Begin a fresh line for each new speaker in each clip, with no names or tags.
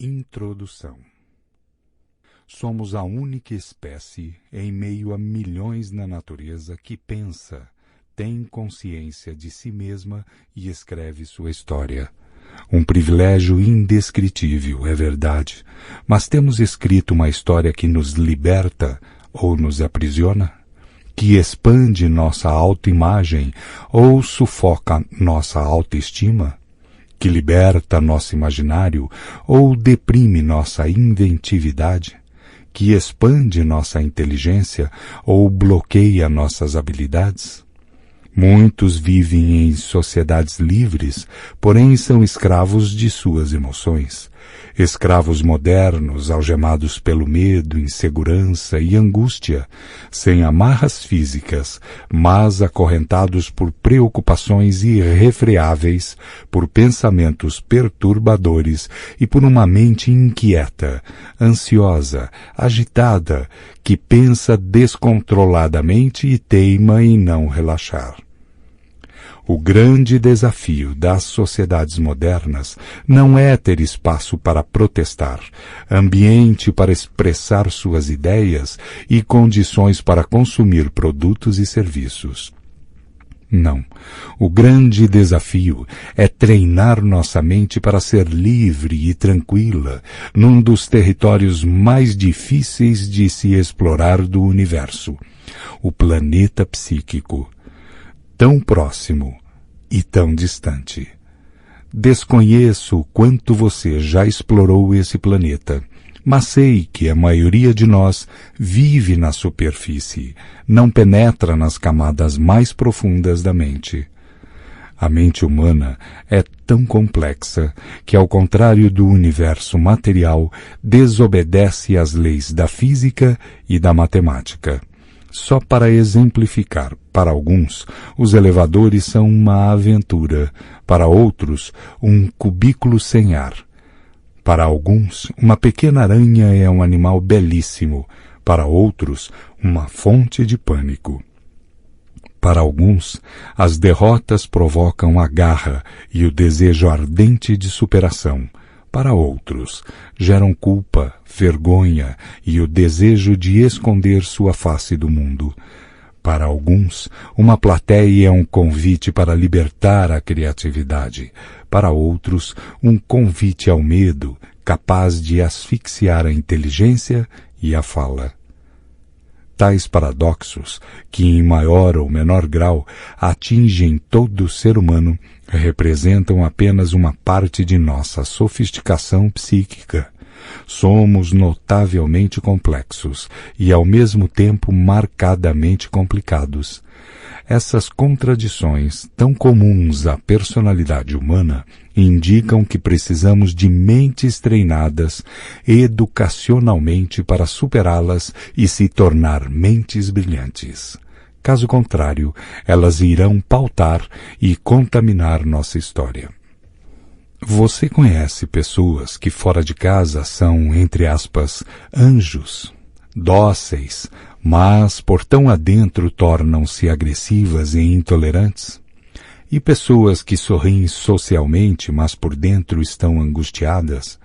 Introdução. Somos a única espécie em meio a milhões na natureza que pensa, tem consciência de si mesma e escreve sua história. Um privilégio indescritível, é verdade, mas temos escrito uma história que nos liberta ou nos aprisiona? Que expande nossa autoimagem ou sufoca nossa autoestima? Que liberta nosso imaginário ou deprime nossa inventividade? Que expande nossa inteligência ou bloqueia nossas habilidades? Muitos vivem em sociedades livres, porém são escravos de suas emoções. Escravos modernos, algemados pelo medo, insegurança e angústia, sem amarras físicas, mas acorrentados por preocupações irrefreáveis, por pensamentos perturbadores e por uma mente inquieta, ansiosa, agitada, que pensa descontroladamente e teima em não relaxar. O grande desafio das sociedades modernas não é ter espaço para protestar, ambiente para expressar suas ideias e condições para consumir produtos e serviços. Não. O grande desafio é treinar nossa mente para ser livre e tranquila num dos territórios mais difíceis de se explorar do universo, o planeta psíquico. Tão próximo e tão distante. Desconheço o quanto você já explorou esse planeta, mas sei que a maioria de nós vive na superfície, não penetra nas camadas mais profundas da mente. A mente humana é tão complexa que, ao contrário do universo material, desobedece às leis da física e da matemática. Só para exemplificar, para alguns, os elevadores são uma aventura, para outros, um cubículo sem ar. Para alguns, uma pequena aranha é um animal belíssimo, para outros, uma fonte de pânico. Para alguns, as derrotas provocam a garra e o desejo ardente de superação. Para outros, geram culpa, vergonha e o desejo de esconder sua face do mundo. Para alguns, uma plateia é um convite para libertar a criatividade. Para outros, um convite ao medo, capaz de asfixiar a inteligência e a fala. Tais paradoxos, que em maior ou menor grau atingem todo ser humano, representam apenas uma parte de nossa sofisticação psíquica. Somos notavelmente complexos e, ao mesmo tempo, marcadamente complicados. Essas contradições, tão comuns à personalidade humana, indicam que precisamos de mentes treinadas educacionalmente para superá-las e se tornar mentes brilhantes. Caso contrário, elas irão pautar e contaminar nossa história. Você conhece pessoas que fora de casa são, entre aspas, anjos, dóceis, mas por tão adentro tornam-se agressivas e intolerantes? E pessoas que sorriem socialmente, mas por dentro estão angustiadas?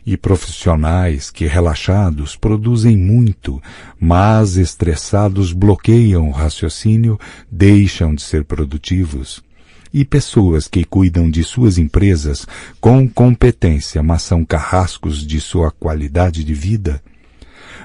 E profissionais que, relaxados, produzem muito, mas estressados bloqueiam o raciocínio, deixam de ser produtivos? E pessoas que cuidam de suas empresas com competência, mas são carrascos de sua qualidade de vida?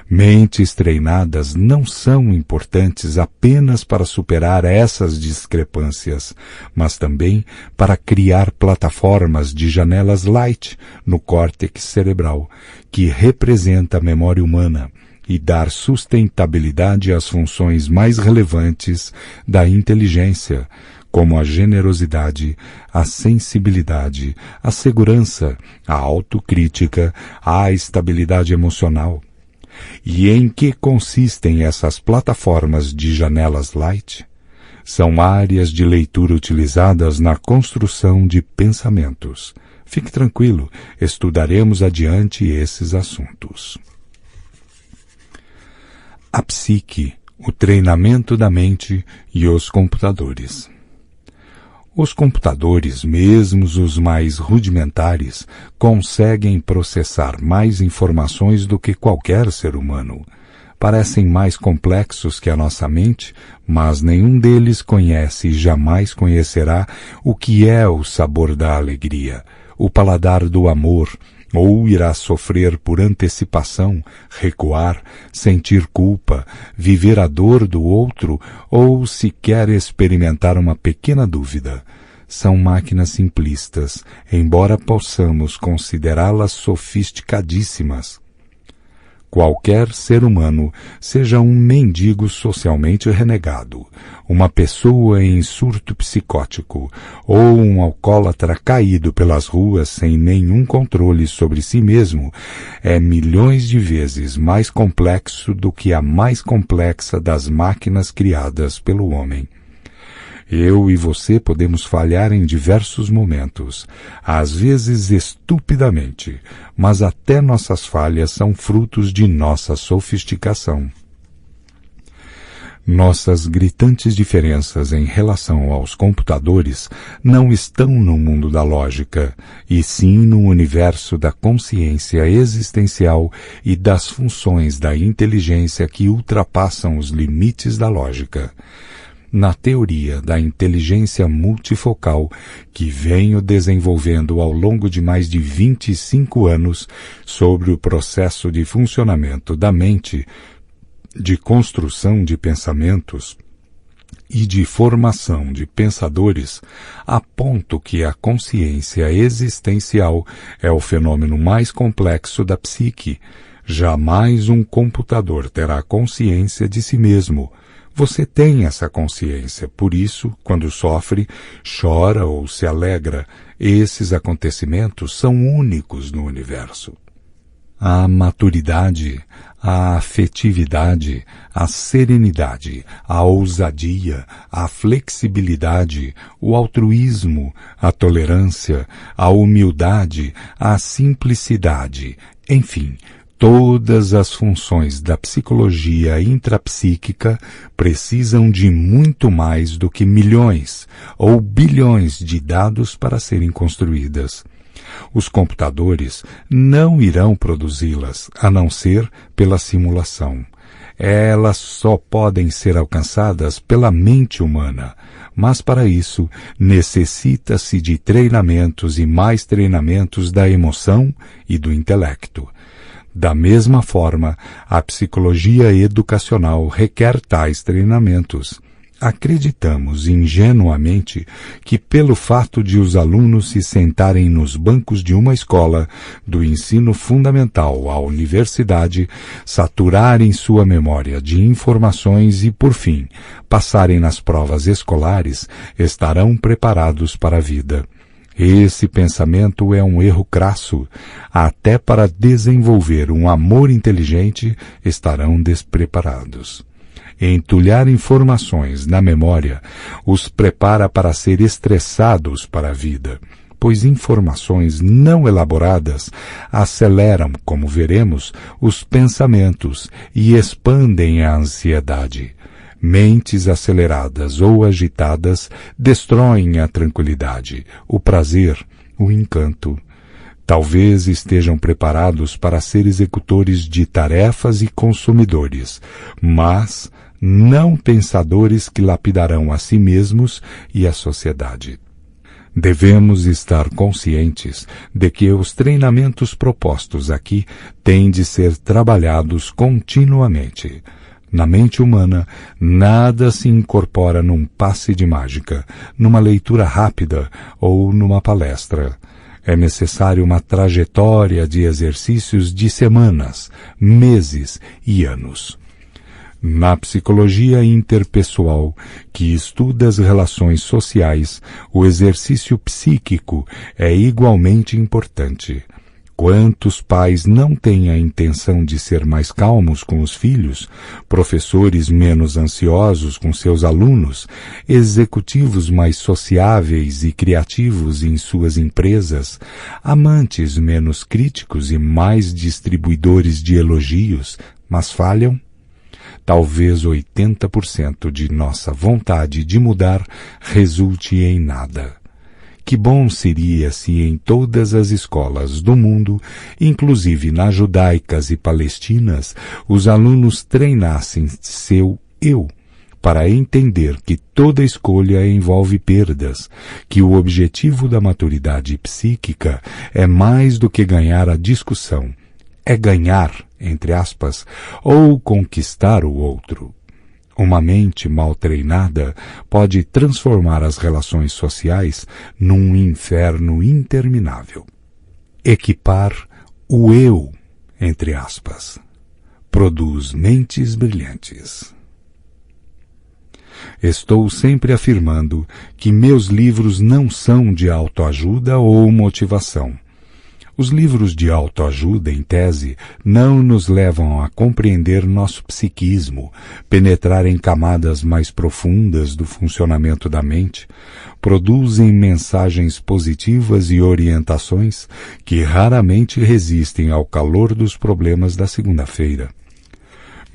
Mentes treinadas não são importantes apenas para superar essas discrepâncias, mas também para criar plataformas de janelas light no córtex cerebral, que representa a memória humana, e dar sustentabilidade às funções mais relevantes da inteligência, como a generosidade, a sensibilidade, a segurança, a autocrítica, a estabilidade emocional. E em que consistem essas plataformas de janelas light? São áreas de leitura utilizadas na construção de pensamentos. Fique tranquilo, estudaremos adiante esses assuntos. A psique, o treinamento da mente e os computadores. Os computadores, mesmo os mais rudimentares, conseguem processar mais informações do que qualquer ser humano. Parecem mais complexos que a nossa mente, mas nenhum deles conhece e jamais conhecerá o que é o sabor da alegria, o paladar do amor, ou irá sofrer por antecipação, recuar, sentir culpa, viver a dor do outro ou sequer experimentar uma pequena dúvida. São máquinas simplistas, embora possamos considerá-las sofisticadíssimas. Qualquer ser humano, seja um mendigo socialmente renegado, uma pessoa em surto psicótico ou um alcoólatra caído pelas ruas sem nenhum controle sobre si mesmo, é milhões de vezes mais complexo do que a mais complexa das máquinas criadas pelo homem. Eu e você podemos falhar em diversos momentos, às vezes estupidamente, mas até nossas falhas são frutos de nossa sofisticação. Nossas gritantes diferenças em relação aos computadores não estão no mundo da lógica, e sim no universo da consciência existencial e das funções da inteligência que ultrapassam os limites da lógica. Na teoria da inteligência multifocal que venho desenvolvendo ao longo de mais de 25 anos sobre o processo de funcionamento da mente, de construção de pensamentos e de formação de pensadores, aponto que a consciência existencial é o fenômeno mais complexo da psique. Jamais um computador terá consciência de si mesmo. Você tem essa consciência, por isso, quando sofre, chora ou se alegra. Esses acontecimentos são únicos no universo. A maturidade, a afetividade, a serenidade, a ousadia, a flexibilidade, o altruísmo, a tolerância, a humildade, a simplicidade, enfim, todas as funções da psicologia intrapsíquica precisam de muito mais do que milhões ou bilhões de dados para serem construídas. Os computadores não irão produzi-las, a não ser pela simulação. Elas só podem ser alcançadas pela mente humana, mas para isso necessita-se de treinamentos e mais treinamentos da emoção e do intelecto. Da mesma forma, a psicologia educacional requer tais treinamentos. Acreditamos ingenuamente que pelo fato de os alunos se sentarem nos bancos de uma escola, do ensino fundamental à universidade, saturarem sua memória de informações e, por fim, passarem nas provas escolares, estarão preparados para a vida. Esse pensamento é um erro crasso. Até para desenvolver um amor inteligente estarão despreparados. Entulhar informações na memória os prepara para ser estressados para a vida, pois informações não elaboradas aceleram, como veremos, os pensamentos e expandem a ansiedade. Mentes aceleradas ou agitadas destroem a tranquilidade, o prazer, o encanto. Talvez estejam preparados para ser executores de tarefas e consumidores, mas não pensadores que lapidarão a si mesmos e a sociedade. Devemos estar conscientes de que os treinamentos propostos aqui têm de ser trabalhados continuamente. Na mente humana, nada se incorpora num passe de mágica, numa leitura rápida ou numa palestra. É necessário uma trajetória de exercícios de semanas, meses e anos. Na psicologia interpessoal, que estuda as relações sociais, o exercício psíquico é igualmente importante. Quantos pais não têm a intenção de ser mais calmos com os filhos, professores menos ansiosos com seus alunos, executivos mais sociáveis e criativos em suas empresas, amantes menos críticos e mais distribuidores de elogios, mas falham? talvez 80% de nossa vontade de mudar resulte em nada. Que bom seria se em todas as escolas do mundo, inclusive nas judaicas e palestinas, os alunos treinassem seu eu, para entender que toda escolha envolve perdas, que o objetivo da maturidade psíquica é mais do que ganhar a discussão, é ganhar, entre aspas, ou conquistar o outro. Uma mente mal treinada pode transformar as relações sociais num inferno interminável. Equipar o eu, entre aspas, produz mentes brilhantes. Estou sempre afirmando que meus livros não são de autoajuda ou motivação. Os livros de autoajuda, em tese, não nos levam a compreender nosso psiquismo, penetrar em camadas mais profundas do funcionamento da mente, produzem mensagens positivas e orientações que raramente resistem ao calor dos problemas da segunda-feira.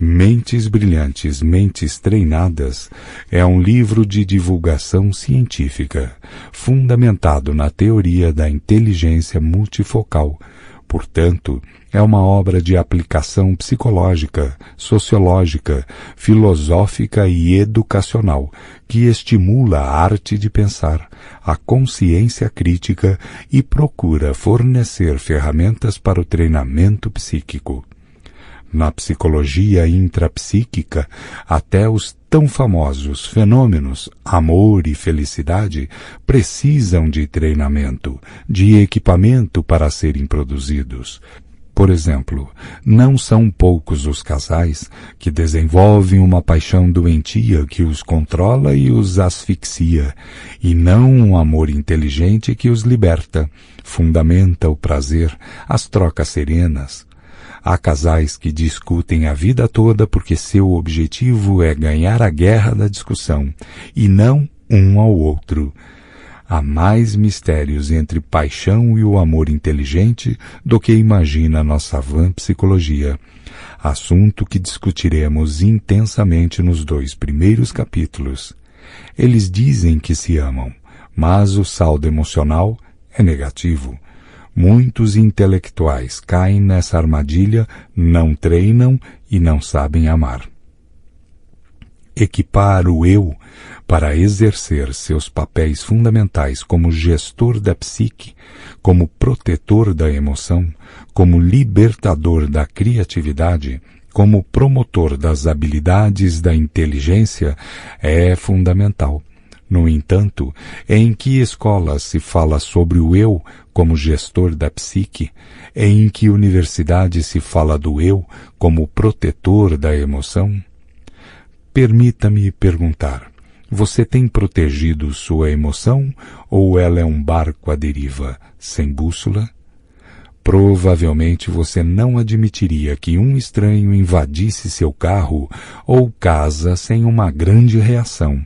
Mentes Brilhantes, Mentes Treinadas é um livro de divulgação científica, fundamentado na teoria da inteligência multifocal. Portanto, é uma obra de aplicação psicológica, sociológica, filosófica e educacional, que estimula a arte de pensar, a consciência crítica e procura fornecer ferramentas para o treinamento psíquico. Na psicologia intrapsíquica, até os tão famosos fenômenos amor e felicidade precisam de treinamento, de equipamento para serem produzidos. Por exemplo, não são poucos os casais que desenvolvem uma paixão doentia que os controla e os asfixia, e não um amor inteligente que os liberta, fundamenta o prazer, as trocas serenas. Há casais que discutem a vida toda porque seu objetivo é ganhar a guerra da discussão, e não um ao outro. Há mais mistérios entre paixão e o amor inteligente do que imagina nossa vã psicologia, assunto que discutiremos intensamente nos 2 primeiros capítulos. Eles dizem que se amam, mas o saldo emocional é negativo. Muitos intelectuais caem nessa armadilha, não treinam e não sabem amar. Equipar o eu para exercer seus papéis fundamentais como gestor da psique, como protetor da emoção, como libertador da criatividade, como promotor das habilidades da inteligência é fundamental. No entanto, em que escola se fala sobre o eu como gestor da psique? Em que universidade se fala do eu como protetor da emoção? Permita-me perguntar, você tem protegido sua emoção ou ela é um barco à deriva, sem bússola? Provavelmente você não admitiria que um estranho invadisse seu carro ou casa sem uma grande reação.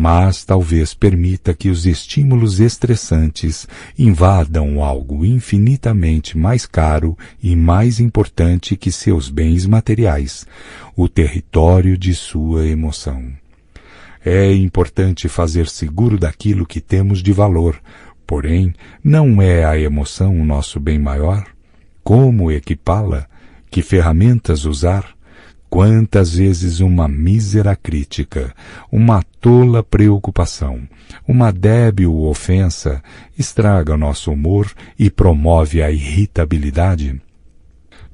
Mas talvez permita que os estímulos estressantes invadam algo infinitamente mais caro e mais importante que seus bens materiais, o território de sua emoção. É importante fazer seguro daquilo que temos de valor, porém, não é a emoção o nosso bem maior? Como equipá-la? Que ferramentas usar? Quantas vezes uma mísera crítica, uma tola preocupação, uma débil ofensa estraga nosso humor e promove a irritabilidade?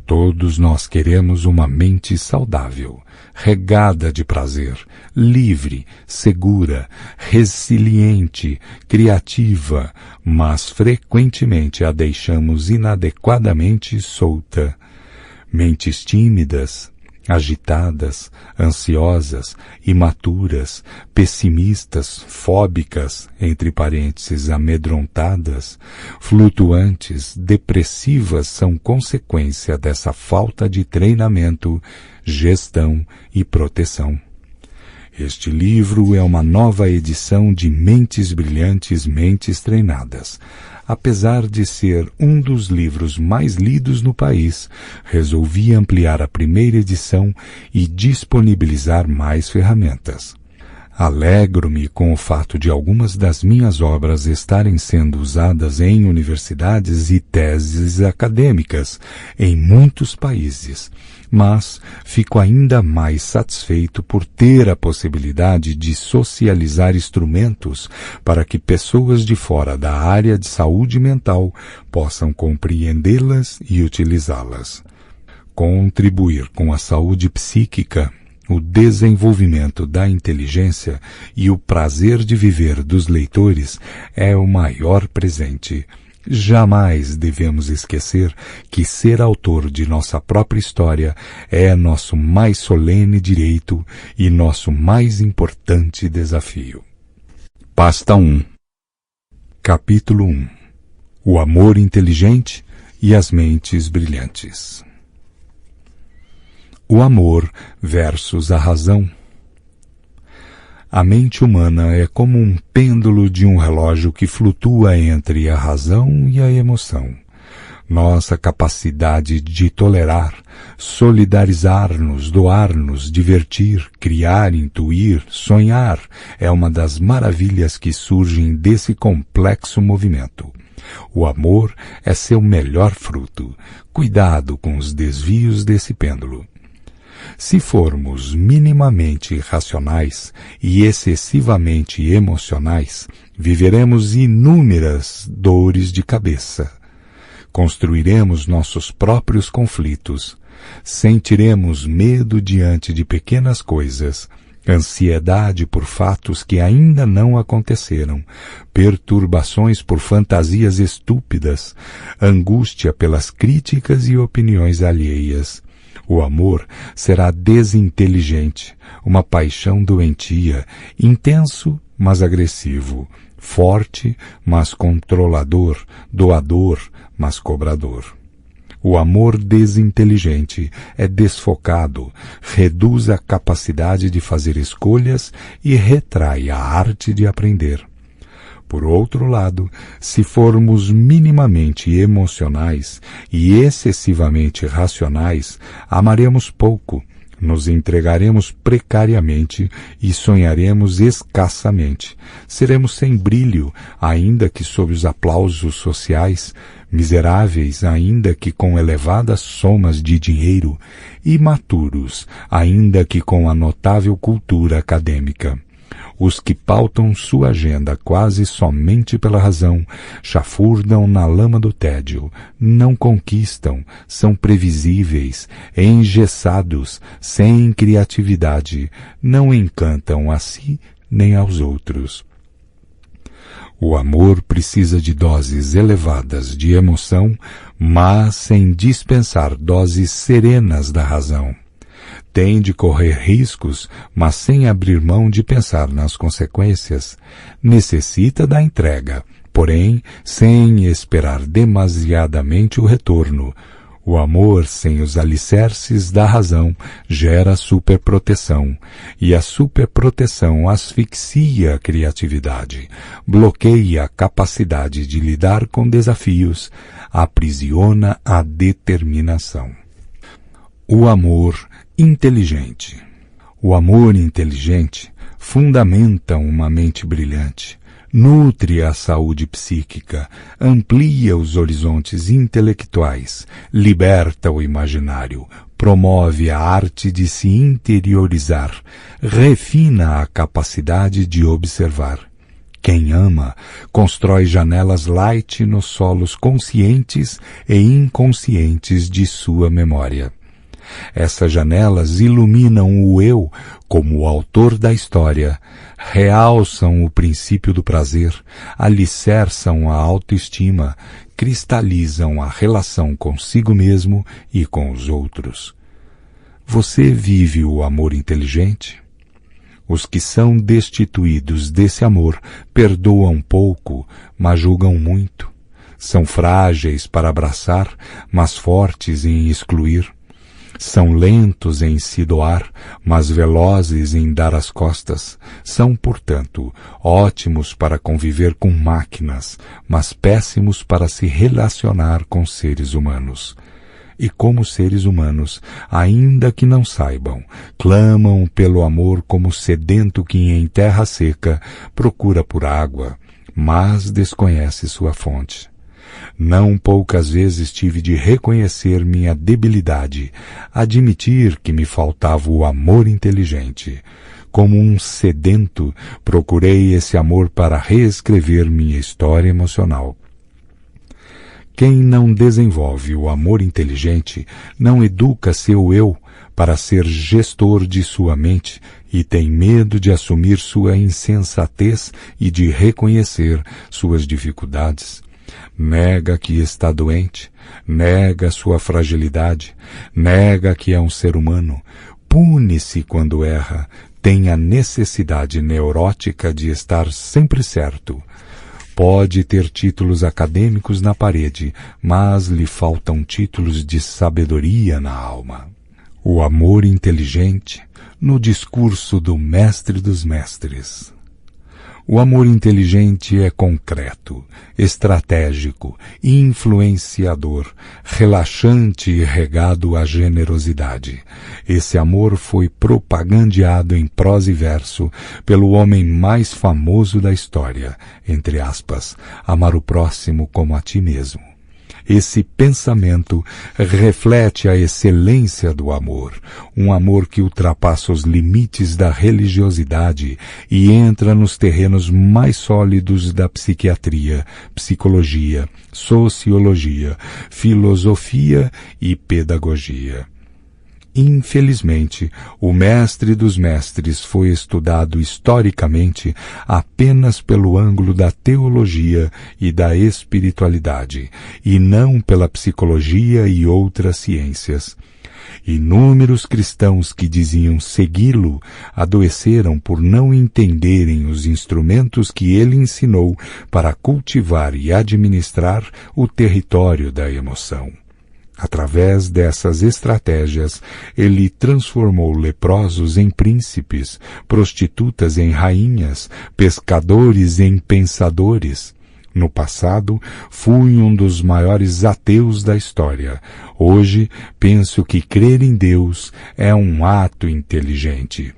Todos nós queremos uma mente saudável, regada de prazer, livre, segura, resiliente, criativa, mas frequentemente a deixamos inadequadamente solta. Mentes tímidas, agitadas, ansiosas, imaturas, pessimistas, fóbicas, entre parênteses, amedrontadas, flutuantes, depressivas são consequência dessa falta de treinamento, gestão e proteção. Este livro é uma nova edição de Mentes Brilhantes, Mentes Treinadas. Apesar de ser um dos livros mais lidos no país, resolvi ampliar a primeira edição e disponibilizar mais ferramentas. Alegro-me com o fato de algumas das minhas obras estarem sendo usadas em universidades e teses acadêmicas em muitos países, mas fico ainda mais satisfeito por ter a possibilidade de socializar instrumentos para que pessoas de fora da área de saúde mental possam compreendê-las e utilizá-las. Contribuir com a saúde psíquica, o desenvolvimento da inteligência e o prazer de viver dos leitores é o maior presente. Jamais devemos esquecer que ser autor de nossa própria história é nosso mais solene direito e nosso mais importante desafio. Pasta 1. Capítulo 1. O amor inteligente e as mentes brilhantes. O amor versus a razão. A mente humana é como um pêndulo de um relógio que flutua entre a razão e a emoção. Nossa capacidade de tolerar, solidarizar-nos, doar-nos, divertir, criar, intuir, sonhar é uma das maravilhas que surgem desse complexo movimento. O amor é seu melhor fruto. Cuidado com os desvios desse pêndulo. Se formos minimamente racionais e excessivamente emocionais, viveremos inúmeras dores de cabeça. Construiremos nossos próprios conflitos, sentiremos medo diante de pequenas coisas, ansiedade por fatos que ainda não aconteceram, perturbações por fantasias estúpidas, angústia pelas críticas e opiniões alheias. O amor será desinteligente, uma paixão doentia, intenso, mas agressivo, forte, mas controlador, doador, mas cobrador. O amor desinteligente é desfocado, reduz a capacidade de fazer escolhas e retrai a arte de aprender. Por outro lado, se formos minimamente emocionais e excessivamente racionais, amaremos pouco, nos entregaremos precariamente e sonharemos escassamente. Seremos sem brilho, ainda que sob os aplausos sociais, miseráveis, ainda que com elevadas somas de dinheiro, imaturos, ainda que com a notável cultura acadêmica. Os que pautam sua agenda quase somente pela razão, chafurdam na lama do tédio, não conquistam, são previsíveis, engessados, sem criatividade, não encantam a si nem aos outros. O amor precisa de doses elevadas de emoção, mas sem dispensar doses serenas da razão. Tem de correr riscos, mas sem abrir mão de pensar nas consequências. Necessita da entrega, porém sem esperar demasiadamente o retorno. O amor sem os alicerces da razão gera superproteção, e a superproteção asfixia a criatividade, bloqueia a capacidade de lidar com desafios, aprisiona a determinação. O amor inteligente. O amor inteligente fundamenta uma mente brilhante, nutre a saúde psíquica, amplia os horizontes intelectuais, liberta o imaginário, promove a arte de se interiorizar, refina a capacidade de observar. Quem ama, constrói janelas light nos solos conscientes e inconscientes de sua memória. Essas janelas iluminam o eu como o autor da história, realçam o princípio do prazer, alicerçam a autoestima, cristalizam a relação consigo mesmo e com os outros. Você vive o amor inteligente? Os que são destituídos desse amor perdoam pouco, mas julgam muito. São frágeis para abraçar, mas fortes em excluir. São lentos em se doar, mas velozes em dar as costas. São, portanto, ótimos para conviver com máquinas, mas péssimos para se relacionar com seres humanos. E como seres humanos, ainda que não saibam, clamam pelo amor como sedento que em terra seca procura por água, mas desconhece sua fonte. Não poucas vezes tive de reconhecer minha debilidade, admitir que me faltava o amor inteligente. Como um sedento, procurei esse amor para reescrever minha história emocional. Quem não desenvolve o amor inteligente não educa seu eu para ser gestor de sua mente e tem medo de assumir sua insensatez e de reconhecer suas dificuldades. Nega que está doente, nega sua fragilidade, nega que é um ser humano, pune-se quando erra, tem a necessidade neurótica de estar sempre certo. Pode ter títulos acadêmicos na parede, mas lhe faltam títulos de sabedoria na alma. O amor inteligente no discurso do Mestre dos Mestres. O amor inteligente é concreto, estratégico, influenciador, relaxante e regado à generosidade. Esse amor foi propagandeado em prosa e verso pelo homem mais famoso da história, entre aspas, amar o próximo como a ti mesmo. Esse pensamento reflete a excelência do amor, um amor que ultrapassa os limites da religiosidade e entra nos terrenos mais sólidos da psiquiatria, psicologia, sociologia, filosofia e pedagogia. Infelizmente, o Mestre dos Mestres foi estudado historicamente apenas pelo ângulo da teologia e da espiritualidade, e não pela psicologia e outras ciências. Inúmeros cristãos que diziam segui-lo adoeceram por não entenderem os instrumentos que ele ensinou para cultivar e administrar o território da emoção. Através dessas estratégias, ele transformou leprosos em príncipes, prostitutas em rainhas, pescadores em pensadores. No passado, fui um dos maiores ateus da história. Hoje, penso que crer em Deus é um ato inteligente.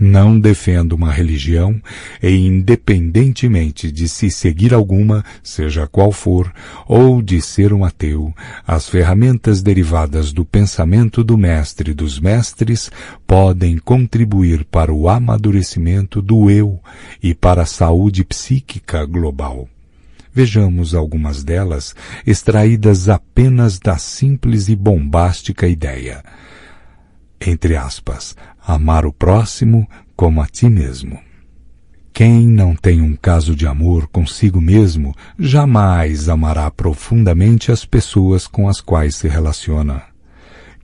Não defendo uma religião e, independentemente de se seguir alguma, seja qual for, ou de ser um ateu, as ferramentas derivadas do pensamento do Mestre dos Mestres podem contribuir para o amadurecimento do eu e para a saúde psíquica global. Vejamos algumas delas, extraídas apenas da simples e bombástica ideia. Entre aspas, amar o próximo como a ti mesmo. Quem não tem um caso de amor consigo mesmo, jamais amará profundamente as pessoas com as quais se relaciona.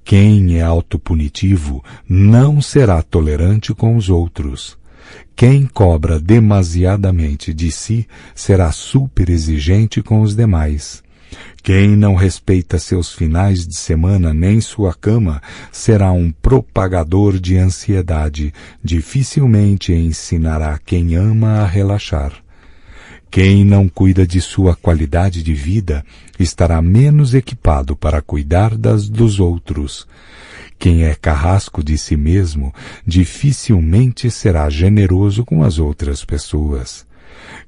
Quem é autopunitivo não será tolerante com os outros. Quem cobra demasiadamente de si será superexigente com os demais. Quem não respeita seus finais de semana nem sua cama será um propagador de ansiedade, dificilmente ensinará quem ama a relaxar. Quem não cuida de sua qualidade de vida estará menos equipado para cuidar dos outros. Quem é carrasco de si mesmo dificilmente será generoso com as outras pessoas.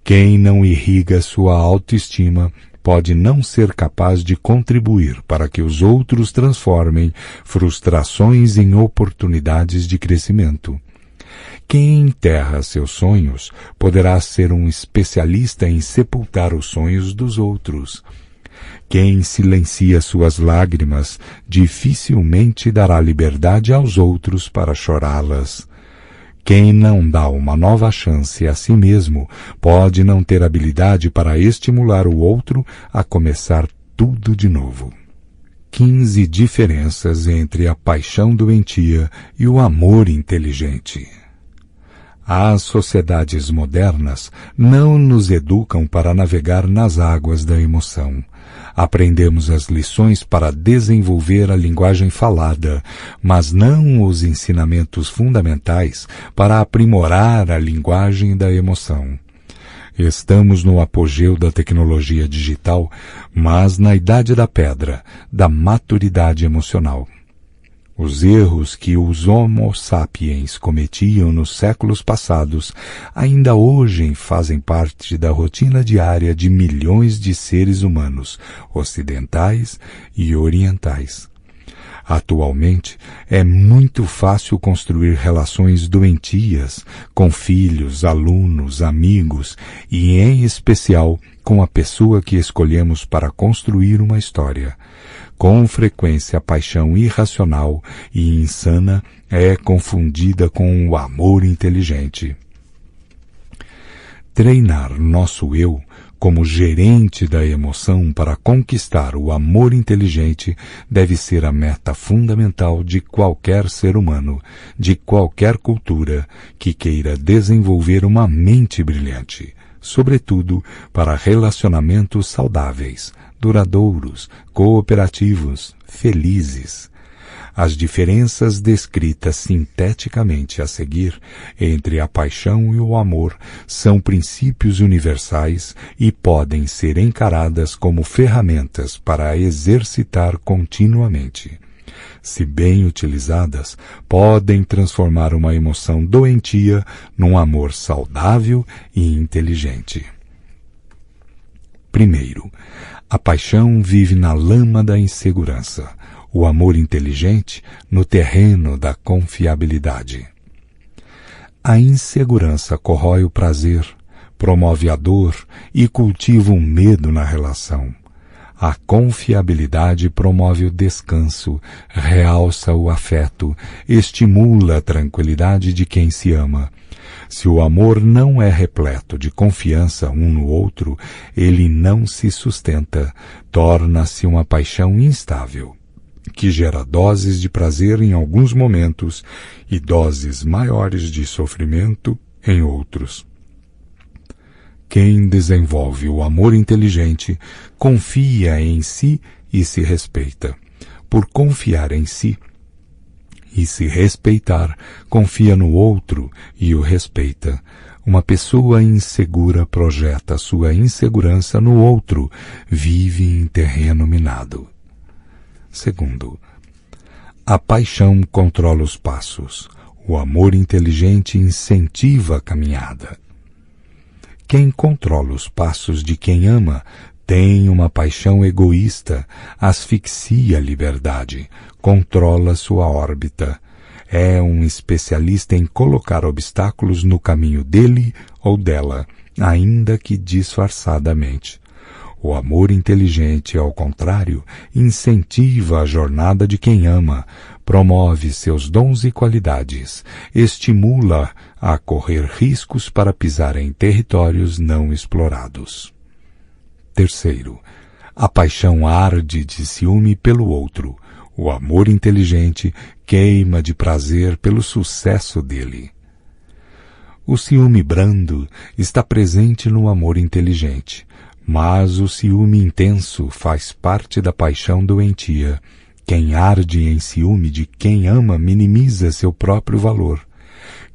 Quem não irriga sua autoestima pode não ser capaz de contribuir para que os outros transformem frustrações em oportunidades de crescimento. Quem enterra seus sonhos poderá ser um especialista em sepultar os sonhos dos outros. Quem silencia suas lágrimas dificilmente dará liberdade aos outros para chorá-las. Quem não dá uma nova chance a si mesmo pode não ter habilidade para estimular o outro a começar tudo de novo. 15 diferenças entre a paixão doentia e o amor inteligente. As sociedades modernas não nos educam para navegar nas águas da emoção. Aprendemos as lições para desenvolver a linguagem falada, mas não os ensinamentos fundamentais para aprimorar a linguagem da emoção. Estamos no apogeu da tecnologia digital, mas na idade da pedra, da maturidade emocional. Os erros que os Homo sapiens cometiam nos séculos passados ainda hoje fazem parte da rotina diária de milhões de seres humanos, ocidentais e orientais. Atualmente, é muito fácil construir relações doentias com filhos, alunos, amigos e, em especial, com a pessoa que escolhemos para construir uma história. Com frequência, a paixão irracional e insana é confundida com o amor inteligente. Treinar nosso eu como gerente da emoção para conquistar o amor inteligente deve ser a meta fundamental de qualquer ser humano, de qualquer cultura que queira desenvolver uma mente brilhante, sobretudo para relacionamentos saudáveis, duradouros, cooperativos, felizes. As diferenças descritas sinteticamente a seguir entre a paixão e o amor são princípios universais e podem ser encaradas como ferramentas para exercitar continuamente. Se bem utilizadas, podem transformar uma emoção doentia num amor saudável e inteligente. Primeiro, a paixão vive na lama da insegurança. O amor inteligente no terreno da confiabilidade. A insegurança corrói o prazer, promove a dor e cultiva o medo na relação. A confiabilidade promove o descanso, realça o afeto, estimula a tranquilidade de quem se ama. Se o amor não é repleto de confiança um no outro, ele não se sustenta, torna-se uma paixão instável, que gera doses de prazer em alguns momentos e doses maiores de sofrimento em outros. Quem desenvolve o amor inteligente confia em si e se respeita. Por confiar em si e se respeitar, confia no outro e o respeita. Uma pessoa insegura projeta sua insegurança no outro, vive em terreno minado. Segundo, a paixão controla os passos. O amor inteligente incentiva a caminhada. Quem controla os passos de quem ama tem uma paixão egoísta, asfixia a liberdade, controla sua órbita. É um especialista em colocar obstáculos no caminho dele ou dela, ainda que disfarçadamente. O amor inteligente, ao contrário, incentiva a jornada de quem ama, promove seus dons e qualidades, estimula a correr riscos para pisar em territórios não explorados. Terceiro, a paixão arde de ciúme pelo outro. O amor inteligente queima de prazer pelo sucesso dele. O ciúme brando está presente no amor inteligente. Mas o ciúme intenso faz parte da paixão doentia. Quem arde em ciúme de quem ama minimiza seu próprio valor.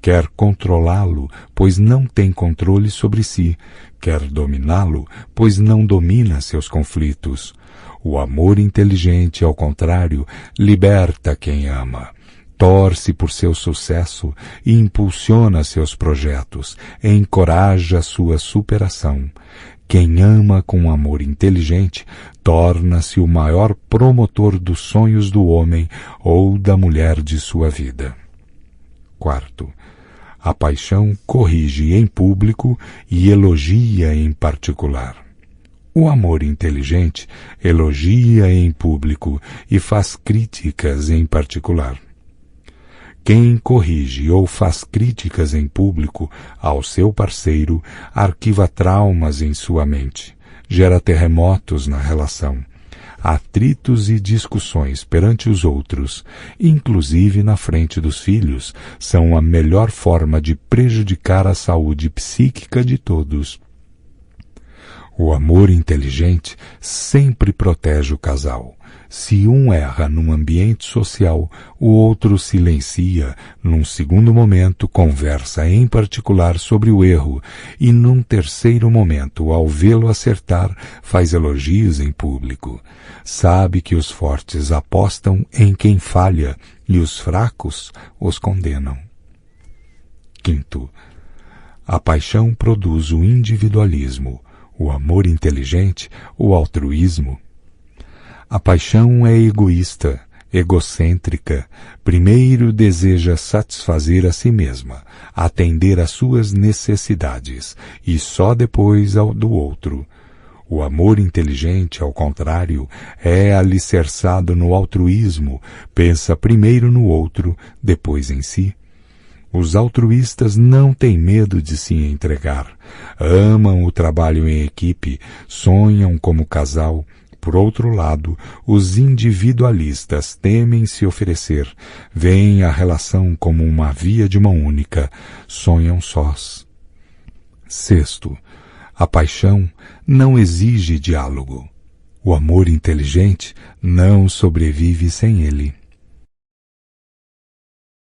Quer controlá-lo, pois não tem controle sobre si. Quer dominá-lo, pois não domina seus conflitos. O amor inteligente, ao contrário, liberta quem ama. Torce por seu sucesso e impulsiona seus projetos, encoraja sua superação. Quem ama com amor inteligente torna-se o maior promotor dos sonhos do homem ou da mulher de sua vida. Quarto, a paixão corrige em público e elogia em particular. O amor inteligente elogia em público e faz críticas em particular. Quem corrige ou faz críticas em público ao seu parceiro arquiva traumas em sua mente, gera terremotos na relação, atritos e discussões perante os outros, inclusive na frente dos filhos, são a melhor forma de prejudicar a saúde psíquica de todos. O amor inteligente sempre protege o casal. Se um erra num ambiente social, o outro silencia, num segundo momento conversa em particular sobre o erro e num terceiro momento, ao vê-lo acertar, faz elogios em público. Sabe que os fortes apostam em quem falha e os fracos os condenam. Quinto, a paixão produz o individualismo, o amor inteligente, o altruísmo. A paixão é egoísta, egocêntrica. Primeiro deseja satisfazer a si mesma, atender às suas necessidades, e só depois ao do outro. O amor inteligente, ao contrário, é alicerçado no altruísmo, pensa primeiro no outro, depois em si. Os altruístas não têm medo de se entregar, amam o trabalho em equipe, sonham como casal. Por outro lado, os individualistas temem se oferecer, veem a relação como uma via de mão única, sonham sós. Sexto, a paixão não exige diálogo. O amor inteligente não sobrevive sem ele.